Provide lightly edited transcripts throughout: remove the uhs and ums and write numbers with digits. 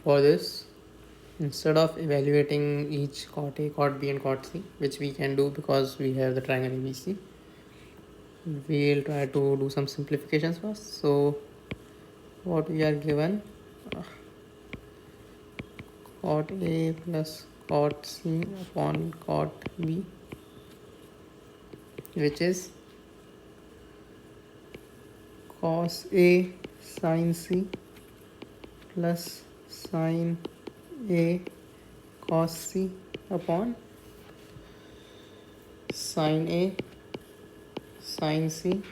For this, instead of evaluating each cot A, cot B and cot C, which we can do because we have the triangle ABC, we'll try to do some simplifications first. So what we are given, cot A plus cot C upon cot B, which is cos A sin C plus sin A cos C upon sin A sin C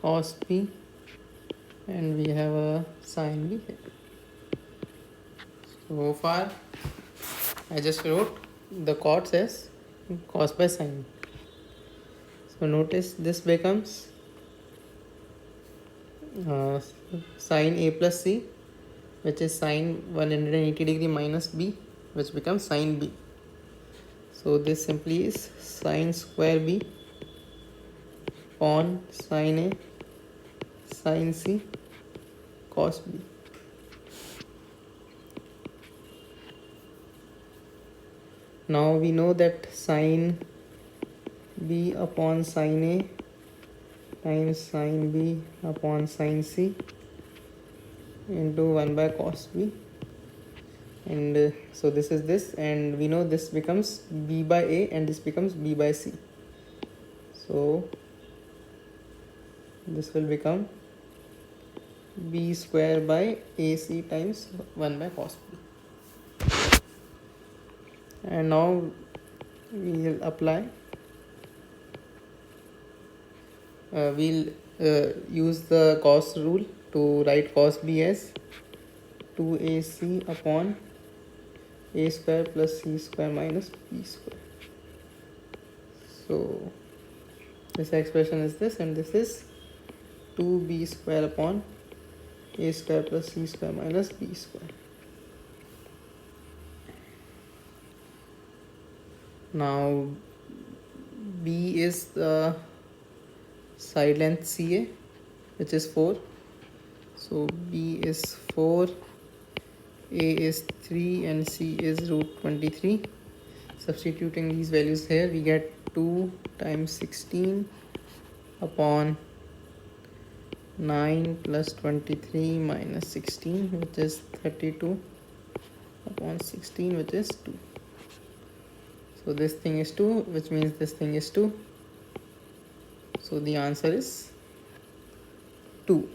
cos B, and we have a sin B here. So far I just wrote the cots as cos by sin. So notice this becomes sin A plus C, which is sin 180 degree minus B, which becomes sin B. So this simply is sin square B upon sin A sin C cos B. Now we know that sin B upon sin A times sin B upon sin C into 1 by cos B, and so this is this, and we know this becomes B by A and this becomes B by C. So this will become B square by AC times 1 by cos B. And now we will apply, we'll use the cos rule to write cos B as 2AC upon A square plus C square minus B square. So this expression is this, and this is 2B square upon A square plus C square minus B square. Now B is the side length CA, which is 4. So B is 4, A is 3 and C is root 23. Substituting these values here, we get 2 times 16 upon 9 plus 23 minus 16, which is 32 upon 16, which is 2. So this thing is 2, which means this thing is 2. So the answer is 2.